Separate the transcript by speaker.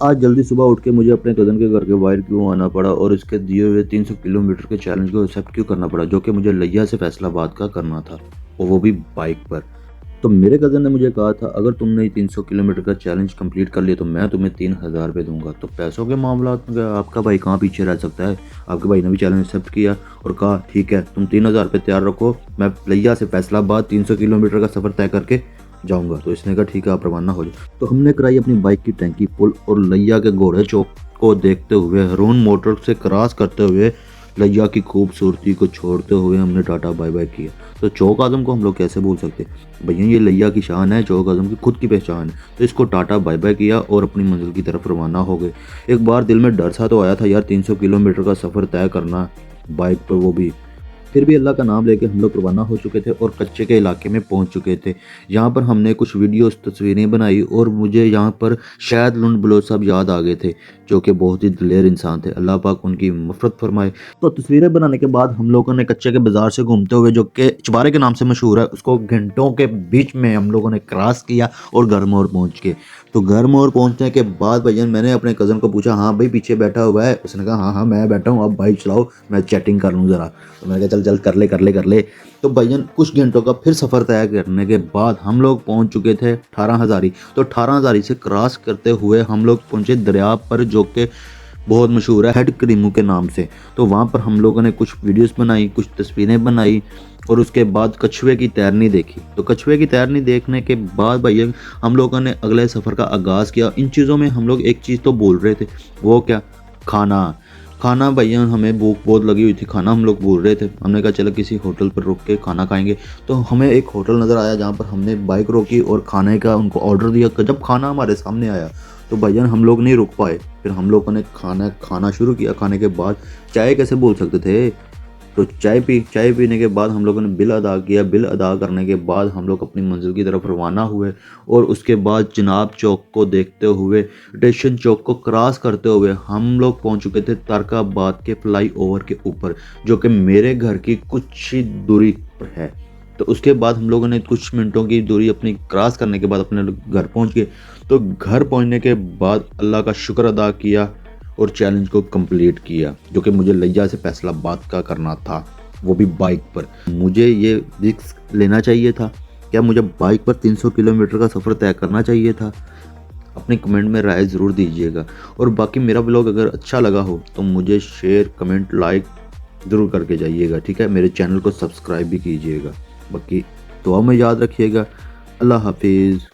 Speaker 1: آج جلدی صبح اٹھ کے مجھے اپنے کزن کے گھر کے باہر کیوں آنا پڑا اور اس کے دیے ہوئے 300 کلومیٹر کے چیلنج کو ایکسیپٹ کیوں کرنا پڑا، جو کہ مجھے لیا سے فیصل آباد کا کرنا تھا، اور وہ بھی بائک پر۔ تو میرے کزن نے مجھے کہا تھا اگر تم نے 300 کلومیٹر کا چیلنج کمپلیٹ کر لیا تو میں تمہیں 3000 روپے دوں گا۔ تو پیسوں کے معاملات میں آپ کا بھائی کہاں پیچھے رہ سکتا ہے؟ آپ کے بھائی نے بھی چیلنج ایکسیپٹ کیا اور کہا ٹھیک ہے تم 3000 روپے تیار رکھو، میں لیا سے فیصل آباد 300 کلومیٹر کا سفر طے کر کے جاؤں گا۔ تو اس نے کہا ٹھیک ہے آپ روانہ ہو جائے۔ تو ہم نے کرائی اپنی بائک کی ٹینکی فل اور لیا کے گھوڑے چوک کو دیکھتے ہوئے، ہرون موٹر سے کراس کرتے ہوئے، لیا کی خوبصورتی کو چھوڑتے ہوئے ہم نے ٹاٹا بائی بائی کیا۔ تو چوک اعظم کو ہم لوگ کیسے بھول سکتے بھیا، یہ لیا کی شان ہے، چوک اعظم کی خود کی پہچان ہے۔ تو اس کو ٹاٹا بائی بائی کیا اور اپنی منزل کی طرف روانہ ہو گئے۔ ایک بار دل میں ڈر سا تو آیا تھا یار، 300 کلومیٹر کا سفر طے کرنا بائک پر، وہ بھی پھر بھی اللہ کا نام لے کے ہم لوگ روانہ ہو چکے تھے اور کچے کے علاقے میں پہنچ چکے تھے۔ یہاں پر ہم نے کچھ ویڈیوز تصویریں بنائی اور مجھے یہاں پر شاید لنڈ بلوچ صاحب یاد آ گئے تھے، جو کہ بہت ہی دلیر انسان تھے، اللہ پاک ان کی مغفرت فرمائے۔ تو تصویریں بنانے کے بعد ہم لوگوں نے کچے کے بازار سے گھومتے ہوئے، جو کہ چبارے کے نام سے مشہور ہے، اس کو گھنٹوں کے بیچ میں ہم لوگوں نے کراس کیا اور گھر مور پہنچ گئے۔ تو گھر مور پہنچنے کے بعد بھائی میں نے اپنے کزن کو پوچھا ہاں بھائی پیچھے بیٹھا ہوا ہے؟ اس نے کہا ہاں میں بیٹھا ہوں، آپ بائک چلاؤ میں چیٹنگ کر لوں ذرا۔ تو میں نے کہا چل کر لے۔ تو بھائی کچھ گھنٹوں کا پھر سفر طے کرنے کے بعد ہم لوگ پہنچ چکے تھے 18 ہزاری۔ تو 18 ہزاری سے کراس کرتے ہوئے ہم لوگ پہنچے دریا پر، جو کہ بہت مشہور ہے ہیڈ کریمو کے نام سے۔ تو وہاں پر ہم لوگوں نے کچھ ویڈیوز بنائی، کچھ تصویریں بنائی اور اس کے بعد کچھوے کی تیرنی دیکھی۔ تو کچھوے کی تیرنی دیکھنے کے بعد بھائی ہم لوگوں نے اگلے سفر کا آغاز کیا۔ ان چیزوں میں ہم لوگ ایک چیز تو بول رہے تھے، وہ کیا؟ کھانا بھائی ہمیں بھوک بہت لگی ہوئی تھی، کھانا ہم لوگ بول رہے تھے۔ ہم نے کہا چلو کسی ہوٹل پر رک کے کھانا کھائیں گے۔ تو ہمیں ایک ہوٹل نظر آیا جہاں پر ہم نے بائک روکی اور کھانے کا ان کو آرڈر دیا۔ جب کھانا ہمارے سامنے آیا تو بھائی ہم لوگ نہیں رک پائے، پھر ہم لوگوں نے کھانا شروع کیا۔ کھانے کے بعد چائے کیسے بول سکتے تھے؟ تو چائے پینے کے بعد ہم لوگوں نے بل ادا کیا۔ بل ادا کرنے کے بعد ہم لوگ اپنی منزل کی طرف روانہ ہوئے اور اس کے بعد جناب چوک کو دیکھتے ہوئے، اسٹیشن چوک کو کراس کرتے ہوئے ہم لوگ پہنچ چکے تھے تارک آباد کے فلائی اوور کے اوپر، جو کہ میرے گھر کی کچھ ہی دوری پر ہے۔ تو اس کے بعد ہم لوگوں نے کچھ منٹوں کی دوری اپنی کراس کرنے کے بعد اپنے گھر پہنچ گئے۔ تو گھر پہنچنے کے بعد اللہ کا شکر ادا کیا اور چیلنج کو کمپلیٹ کیا، جو کہ مجھے لیا سے فیصل آباد کا کرنا تھا، وہ بھی بائک پر۔ مجھے یہ رسک لینا چاہیے تھا کیا؟ مجھے بائک پر 300 کلومیٹر کا سفر طے کرنا چاہیے تھا؟ اپنی کمنٹ میں رائے ضرور دیجیے گا، اور باقی میرا بلاگ اگر اچھا لگا ہو تو مجھے شیئر، کمنٹ، لائک ضرور کر کے جائیے گا، ٹھیک ہے؟ میرے چینل کو سبسکرائب بھی کیجیے گا۔ باقی دعا میں یاد رکھیے گا۔ اللہ حافظ۔